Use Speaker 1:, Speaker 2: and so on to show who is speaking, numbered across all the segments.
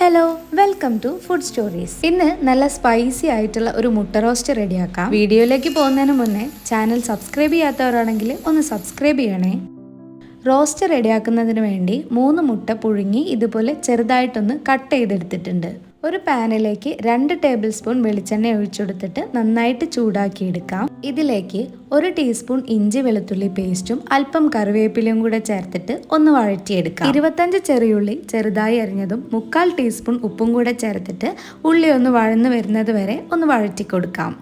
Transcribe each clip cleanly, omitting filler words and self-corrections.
Speaker 1: Hello, welcome to food stories. ഇന്ന് നല്ല spicy ആയിട്ടുള്ള ഒരു മുട്ട റോസ്റ്റ് റെഡിയാക്കാം. വീഡിയോയിലേക്ക് പോകുന്നതിന് മുന്നേ ചാനൽ സബ്സ്ക്രൈബ് ചെയ്യാത്തവരാണെങ്കിൽ ഒന്ന് സബ്സ്ക്രൈബ് ചെയ്യണേ. റോസ്റ്റ് റെഡിയാക്കുന്നതിന് വേണ്ടി 3 മുട്ട പുഴുങ്ങി ഇതുപോലെ ചെറുതായിട്ടൊന്ന് കട്ട് ചെയ്തെടുത്തിട്ടുണ്ട്. ഒരു പാനിലേക്ക് 2 ടേബിൾ സ്പൂൺ വെളിച്ചെണ്ണ ഒഴിച്ചെടുത്തിട്ട് നന്നായിട്ട് ചൂടാക്കിയെടുക്കാം. ഇതിലേക്ക് 1 ടീസ്പൂൺ ഇഞ്ചി വെളുത്തുള്ളി പേസ്റ്റും അല്പം കറിവേപ്പിലയും കൂടെ ചേർത്തിട്ട് ഒന്ന് വഴറ്റിയെടുക്കാം. 25 ചെറിയുള്ളി ചെറുതായി അരിഞ്ഞതും 1/4 ടീസ്പൂൺ ഉപ്പും കൂടെ ചേർത്തിട്ട് ഉള്ളി ഒന്ന് വഴന്നു വരുന്നത് വരെ ഒന്ന് വഴറ്റി കൊടുക്കാം.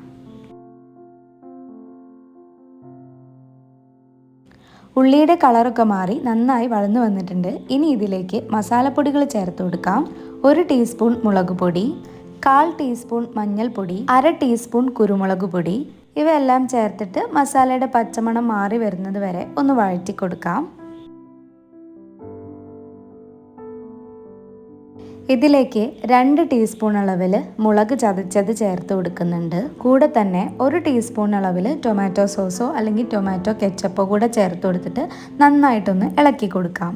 Speaker 1: ഉള്ളിയുടെ കളറൊക്കെ മാറി നന്നായി വഴന്നു വന്നിട്ടുണ്ട്. ഇനി ഇതിലേക്ക് മസാലപ്പൊടികൾ ചേർത്ത് കൊടുക്കാം. 1 ടീസ്പൂൺ മുളക് പൊടി, 1/4 ടീസ്പൂൺ മഞ്ഞൾപ്പൊടി, 1/2 ടീസ്പൂൺ കുരുമുളക് പൊടി, ഇവയെല്ലാം ചേർത്തിട്ട് മസാലയുടെ പച്ചമണം മാറി വരുന്നത് വരെ ഒന്ന് വഴറ്റി കൊടുക്കാം. ഇതിലേക്ക് 2 ടീസ്പൂൺ അളവിൽ മുളക് ചതച്ചത് ചേർത്ത് കൊടുക്കുന്നുണ്ട്. കൂടെ തന്നെ 1 ടീസ്പൂൺ അളവിൽ ടൊമാറ്റോ സോസോ അല്ലെങ്കിൽ ടൊമാറ്റോ കെച്ചപ്പോ കൂടെ ചേർത്ത് കൊടുത്തിട്ട് നന്നായിട്ടൊന്ന് ഇളക്കി കൊടുക്കാം.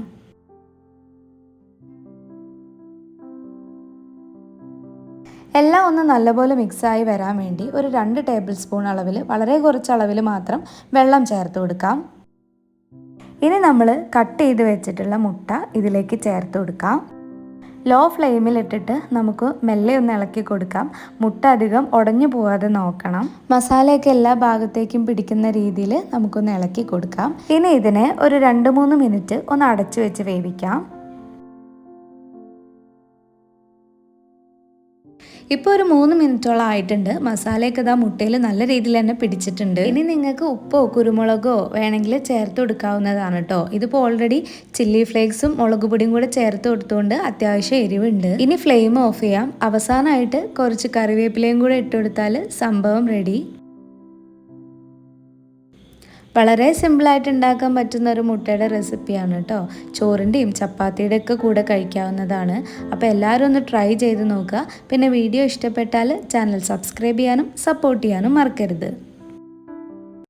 Speaker 1: എല്ലാം ഒന്ന് നല്ലപോലെ മിക്സായി വരാൻ വേണ്ടി ഒരു 2 ടേബിൾ സ്പൂൺ അളവിൽ വളരെ കുറച്ച് അളവിൽ മാത്രം വെള്ളം ചേർത്ത് കൊടുക്കാം. ഇനി നമ്മൾ കട്ട് ചെയ്ത് വെച്ചിട്ടുള്ള മുട്ട ഇതിലേക്ക് ചേർത്ത് കൊടുക്കാം. ലോ ഫ്ലെയിമിൽ ഇട്ടിട്ട് നമുക്ക് മെല്ലെ ഒന്ന് ഇളക്കി കൊടുക്കാം. മുട്ട അധികം ഉടഞ്ഞു പോവാതെ നോക്കണം. മസാലയൊക്കെ എല്ലാ ഭാഗത്തേക്കും പിടിക്കുന്ന രീതിയിൽ നമുക്കൊന്ന് ഇളക്കി കൊടുക്കാം. ഇനി ഇതിനെ ഒരു 2-3 മിനിറ്റ് ഒന്ന് അടച്ചു വെച്ച് വേവിക്കാം. ഇപ്പോൾ ഒരു 3 മിനിറ്റോളം ആയിട്ടുണ്ട്. മസാലയൊക്കെ ഇതാ മുട്ടയിൽ നല്ല രീതിയിൽ തന്നെ പിടിച്ചിട്ടുണ്ട്. ഇനി നിങ്ങൾക്ക് ഉപ്പോ കുരുമുളകോ വേണമെങ്കിൽ ചേർത്ത് കൊടുക്കാവുന്നതാണ് കേട്ടോ. ഇതിപ്പോൾ ഓൾറെഡി ചില്ലി ഫ്ലേക്സും മുളക് പൊടിയും കൂടെ ചേർത്ത് കൊടുത്തുകൊണ്ട് അത്യാവശ്യം എരിവുണ്ട്. ഇനി ഫ്ലെയിം ഓഫ് ചെയ്യാം. അവസാനമായിട്ട് കുറച്ച് കറിവേപ്പിലയും കൂടെ ഇട്ട് കൊടുത്താൽ സംഭവം റെഡി. വളരെ സിമ്പിളായിട്ട് ഉണ്ടാക്കാൻ പറ്റുന്ന ഒരു മുട്ടയുടെ റെസിപ്പിയാണ് കേട്ടോ. ചോറിൻ്റെയും ചപ്പാത്തിയുടെ ഒക്കെ കൂടെ കഴിക്കാവുന്നതാണ്. അപ്പോൾ എല്ലാവരും ഒന്ന് ട്രൈ ചെയ്ത് നോക്കുക. പിന്നെ വീഡിയോ ഇഷ്ടപ്പെട്ടാൽ ചാനൽ സബ്സ്ക്രൈബ് ചെയ്യാനും സപ്പോർട്ട് ചെയ്യാനും മറക്കരുത്.